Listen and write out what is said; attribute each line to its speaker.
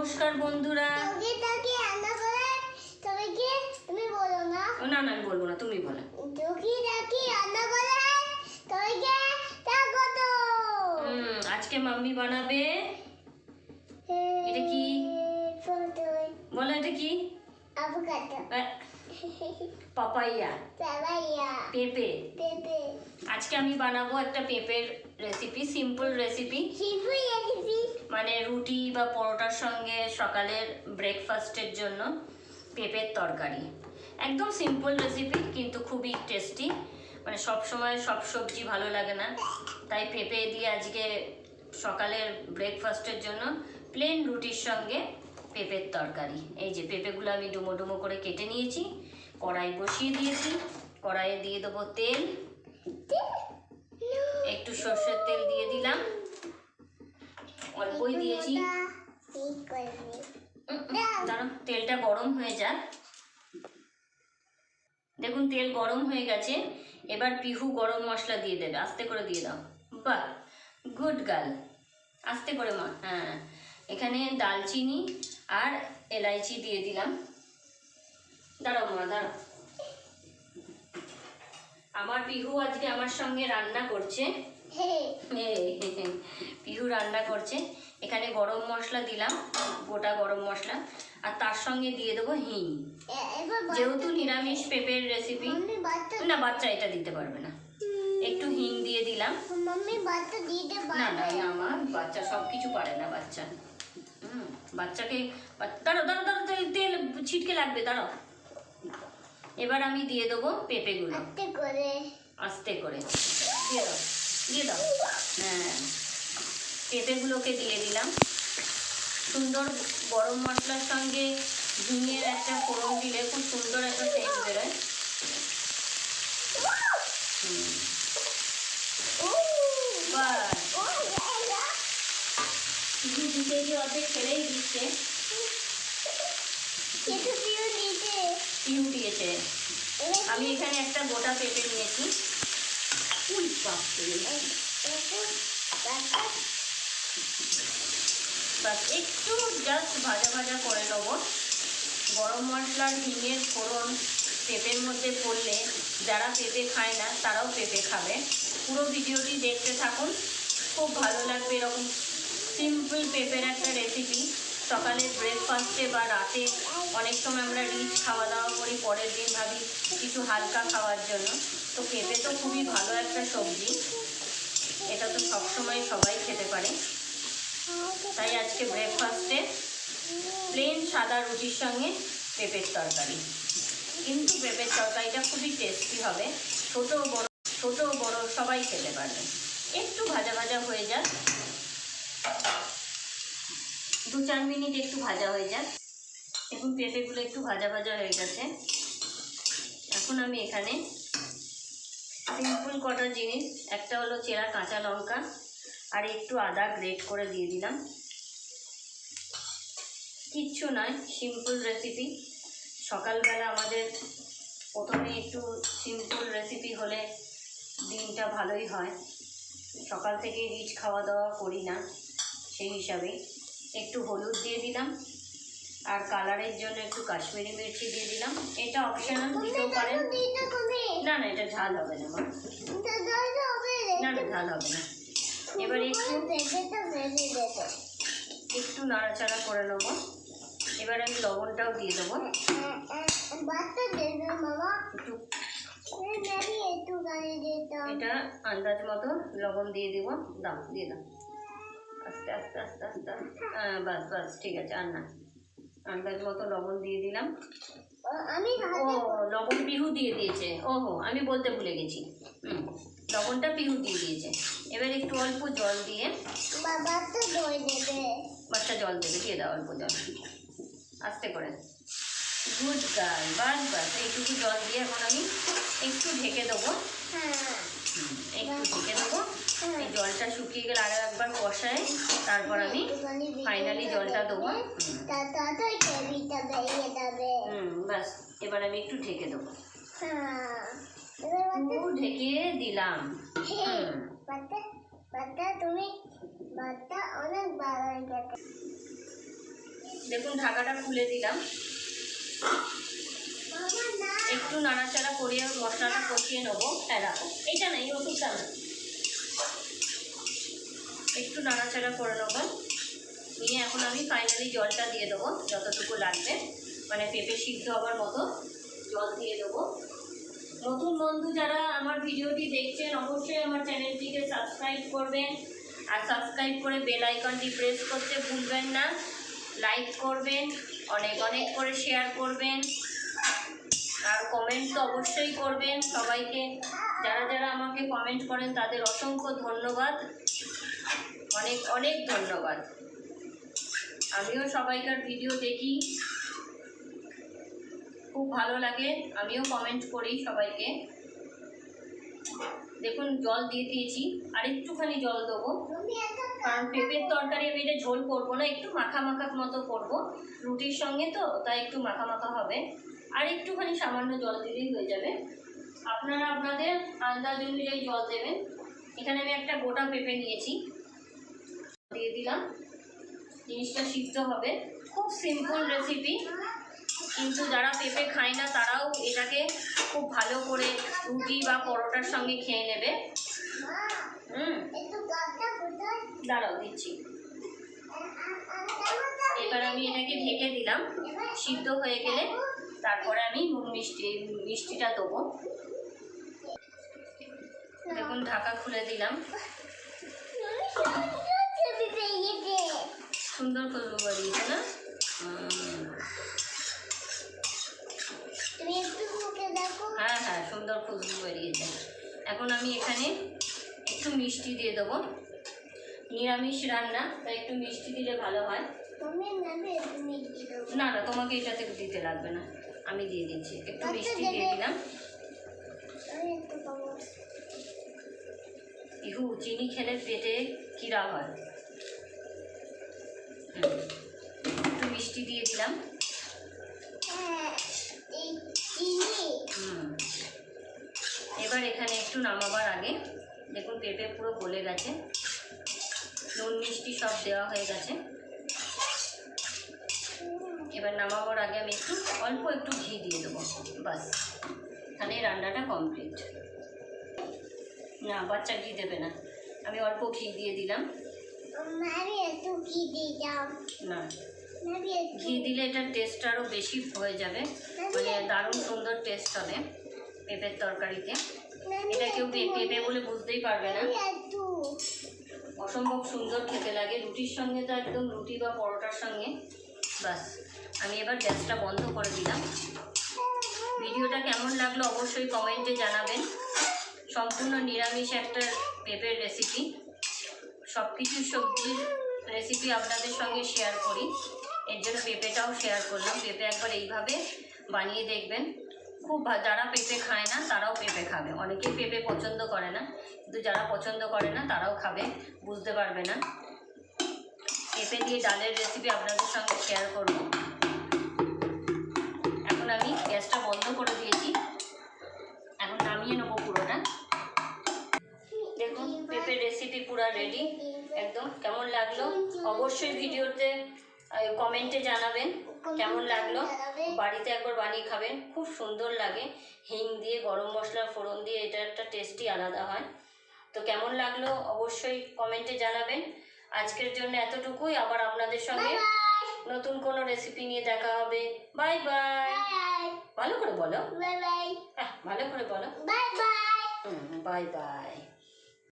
Speaker 1: নমস্কার বন্ধুরা। না না আমি বলবো না, তুমি বলো। আজকে মাম্মি বানাবে, এটা কি বলো, এটা কি? পাপাইয়া, পেঁপে। আজকে আমি বানাবো একটা পেঁপের রেসিপি, সিম্পল রেসিপি, মানে রুটি বা পরোটার সঙ্গে সকালের ব্রেকফাস্টের জন্য পেঁপের তরকারি। একদম সিম্পল রেসিপি কিন্তু খুবই টেস্টি। মানে সব সময় সব সবজি ভালো লাগে না, তাই পেঁপে দিয়ে আজকে সকালের ব্রেকফাস্টের জন্য প্লেন রুটির সঙ্গে পেঁপের তরকারি। এই যে পেঁপেগুলো আমি ডুমো ডুমো করে কেটে নিয়েছি, কড়াই বসিয়ে দিয়েছি। কড়াইয়ে দিয়ে দেবো তেল, একটু সর্ষের তেল দিয়ে দিলাম, অল্পই দিয়েছি। দাঁড়াও, তেলটা গরম হয়ে যাক। দেখুন তেল গরম হয়ে গেছে। এবার পিহু গরম মশলা দিয়ে দেবে, আস্তে করে দিয়ে দাও। বাহ, গুড গার্ল, আস্তে করে মা। হ্যাঁ, এখানে দালচিনি আর এলাইচি দিয়ে দিলাম। দাঁড়াও মা, দাঁড়াও। আমার পিহু আজকে আমার সঙ্গে রান্না করছে। পিহু রান্না করছে। এখানে গরম মশলা দিলাম, গোটা গরম মশলা, আর তার সঙ্গে দিয়ে দেবো হিং। যেহেতু নিরামিষ পেঁপের রেসিপি, না বাচ্চা এটা দিতে পারবে না। একটু হিং দিয়ে দিলাম। না না, আমার বাচ্চা সব কিছু পারে না বাচ্চা। বাচ্চাকে দাঁড়াও দাঁড়াও দাঁড়াও, তেল ছিটকে লাগবে, দাঁড়াও। এবার আমি দিয়ে দেবো পেঁপেগুলো, আস্তে করে দিয়ে দাও, দিয়ে দাও। হ্যাঁ, পেঁপেগুলোকে দিয়ে দিলাম। সুন্দর গরম মশলার সঙ্গে ঝিঙের একটা ফোড়ন দিলে খুব সুন্দর একটা সেন্ট বেরোয়। অর্ধেক ছেড়েই দিচ্ছে, পিহু দিয়েছে। আমি এখানে একটা গোটা পেঁপে নিয়েছি। বাস একটু জাস্ট ভাজা ভাজা করে নেব। গরম মশলার হিঙের ফোড়ন পেঁপের মধ্যে পড়লে যারা পেঁপে খায় না তারাও পেঁপে খাবে। পুরো ভিডিওটি দেখতে থাকুন, খুব ভালো লাগবে। এরকম সিম্পল পেঁপের একটা রেসিপি সকালে ব্রেকফাস্টে বা রাতে অনেক সময় আমরা রিচ খাওয়া দাওয়া করি, পরের দিন ভাবি কিছু হালকা খাওয়ার জন্য। তো পেঁপে তো খুবই ভালো একটা সবজি, এটা তো সবসময় সবাই খেতে পারে। তাই আজকে ব্রেকফাস্টে প্লেন সাদা রুটির সঙ্গে পেঁপের তরকারি। কিন্তু পেঁপের তরকারিটা খুবই টেস্টি হবে, ছোট বড় সবাই খেতে পারবে। একটু ভাজা ভাজা হয়ে যাক, 2-4 মিনিট একটু ভাজা হয়ে যাক। এখন পেঁপেগুলো একটু ভাজা ভাজা হয়ে গেছে। এখন আমি এখানে সিম্পল কটা জিনিস, একটা হলো চেরা কাঁচা লঙ্কা আর একটু আদা গ্রেট করে দিয়ে দিলাম। কিচ্ছু নয়, সিম্পল রেসিপি। সকালবেলা আমাদের প্রথমে একটু সিম্পল রেসিপি হলে দিনটা ভালোই হয়। সকাল থেকে রিচ খাওয়া দাওয়া করি না, সেই হিসাবে একটু হলুদ দিয়ে দিলাম, আর কালারের জন্য একটু কাশ্মীরি মির্চি দিয়ে দিলাম। এটা অপশনাল, দিতেও পারেন। না না, এটা ঝাল হবে না মা, না না ঝাল হবে না। এবার একটু নাড়াচাড়া করে নেবো। এবার আমি লবণটাও দিয়ে দেবো, এটা আন্দাজ মতো লবণ দিয়ে দিব। দাও, দিয়ে দাও, আস্তে আস্তে আস্তে আস্তে। বাস বাস, ঠিক আছে, আর না, আন্দাজ মতো লবণ দিয়ে দিলাম। ও লবণ পিহু দিয়ে দিয়েছে, ওহো আমি বলতে ভুলে গেছি। লবণটা পিহু দিয়ে দিয়েছে। এবার একটু অল্প জল দিয়ে, বাচ্চা জল দেবে, দিয়ে দাও অল্প জল, আস্তে করে। গুড গার্ল, বাস বাস, এইটুকু জল দিয়ে এখন আমি একটু ঢেকে দেবো। একটু ঢেকে দেবো। এই জলটা শুকিয়ে গেলে আরও একবার কষায়, তারপর আমি ফাইনালি জলটা দেবো। বাস, এবার আমি একটু ঢেকে দেবো। ঢেকে দিলাম।
Speaker 2: তুমি অনেক
Speaker 1: দেখুন ঢাকাটা খুলে দিলাম, একটু নাড়াচাড়া করিয়ে মশলাটা কষিয়ে নেবো। হ্যাঁ রাখো, এইটা না, এই ওষুধটা না, একটু নাড়াচাড়া করে নেবো। নিয়ে এখন আমি ফাইনালি জলটা দিয়ে দেবো, যতটুকু লাগবে, মানে পেঁপে সিদ্ধ হওয়ার মতো জল দিয়ে দেবো। নতুন বন্ধু যারা আমার ভিডিওটি দেখছেন অবশ্যই আমার চ্যানেলটিকে সাবস্ক্রাইব করবেন, আর সাবস্ক্রাইব করে বেল আইকনটি প্রেস করতে ভুলবেন না। লাইক করবেন, অনেক অনেক করে শেয়ার করবেন, আর কমেন্ট তো অবশ্যই করবেন। সবাইকে যারা যারা আমাকে কমেন্ট করেন তাদের অসংখ্য ধন্যবাদ, অনেক অনেক ধন্যবাদ। আমিও সবাইকার ভিডিও দেখি, খুব ভালো লাগে, আমিও কমেন্ট করি সবাইকে। দেখুন জল দিয়ে দিয়েছি, আর একটুখানি জল দেবো, কারণ পেঁপের তরকারি আমি এটা ঝোল করবো না, একটু মাখা মাখা মতো করবো রুটির সঙ্গে, তো তাই একটু মাখা মাখা হবে। আর একটুখানি সামান্য জল দিলেই হয়ে যাবে, আপনারা আপনাদের আন্দাজ অনুযায়ী জল দেবেন। এখানে আমি একটা গোটা পেঁপে নিয়েছি, দিয়ে দিলাম, জিনিসটা সিদ্ধ হবে। খুব সিম্পল রেসিপি, কিন্তু যারা পেঁপে খায় না তারাও এটাকে খুব ভালো করে রুটি বা পরোটার সঙ্গে খেয়ে নেবে। দাঁড়াও দিচ্ছি। এবার আমি এটাকে ঢেকে দিলাম, সিদ্ধ হয়ে গেলে তারপরে আমি নুন মিষ্টিটা দেবো। দেখুন ঢাকা খুলে দিলাম, সুন্দর খুশবু বেরিয়েছে না? হ্যাঁ হ্যাঁ, সুন্দর খুশবু বেরিয়েছে। এখন আমি এখানে একটু মিষ্টি দিয়ে দেবো, নিরামিষ রান্না তাই একটু মিষ্টি দিলে ভালো হয়। না না, তোমাকে এটাতে দিতে লাগবে না, আমি দিয়ে দিচ্ছি, একটু মিষ্টি দিয়ে দিলাম। ইহু, চিনি খেলে পেটে কিরা হয়। একটু মিষ্টি দিয়ে দিলাম। এবার এখানে একটু নামাবার আগে দেখুন পেঁপে পুরো গলে গেছে, নুন মিষ্টি সব দেওয়া হয়ে গেছে। এবার নামাবার আগে আমি অল্প একটু ঘি দিয়ে দেবো, বাস, তাহলে রান্নাটা কমপ্লিট। না, বাচ্চা ঘি দেবে না, আমি অল্প ঘি দিয়ে দিলাম। না, ঘি দিলে এটার টেস্ট আরও বেশি হয়ে যাবে, মানে দারুণ সুন্দর টেস্ট হবে পেঁপের তরকারিতে। এটা কেউ পেঁপে বলে বুঝতেই পারবে না, অসম্ভব সুন্দর খেতে লাগে রুটির সঙ্গে, তো একদম রুটি বা পরোটার সঙ্গে। বাস, আমি এবার গ্যাসটা বন্ধ করে দিলাম। ভিডিওটা কেমন লাগলো অবশ্যই কমেন্টে জানাবেন। সম্পূর্ণ নিরামিষ একটা পেঁপের রেসিপি, সব কিছু সবজির রেসিপি আপনাদের সঙ্গে শেয়ার করি, এর জন্য পেঁপেটাও শেয়ার করলাম। পেঁপে একবার এইভাবে বানিয়ে দেখবেন, খুব যারা পেঁপে খায় না তারাও পেঁপে খাবে। অনেকেই পেঁপে পছন্দ করে না, কিন্তু যারা পছন্দ করে না তারাও খাবে, বুঝতে পারবে না। পেঁপে দিয়ে ডালের রেসিপি আপনাদের সঙ্গে শেয়ার করব। এখন আমি গ্যাসটা বন্ধ করে দিয়েছি, এখন নামিয়ে নেবো পুরোটা। দেখুন পেঁপের রেসিপি পুরো রেডি একদম। কেমন লাগলো অবশ্যই ভিডিওতে কমেন্টে জানাবেন কেমন লাগলো। বাড়িতে একবার বানিয়ে খাবেন, খুব সুন্দর লাগে। হিং দিয়ে, গরম মশলা ফোড়ন দিয়ে, এটা একটা টেস্টি আলাদা হয়। তো কেমন লাগলো অবশ্যই কমেন্টে জানাবেন। আজকের জন্য এতটুকুই, আবার আপনাদের সঙ্গে নতুন কোনো রেসিপি নিয়ে দেখা হবে। Bye bye. ভালো করে বলো, ভালো করে বলো, বাই বাই। Bye bye.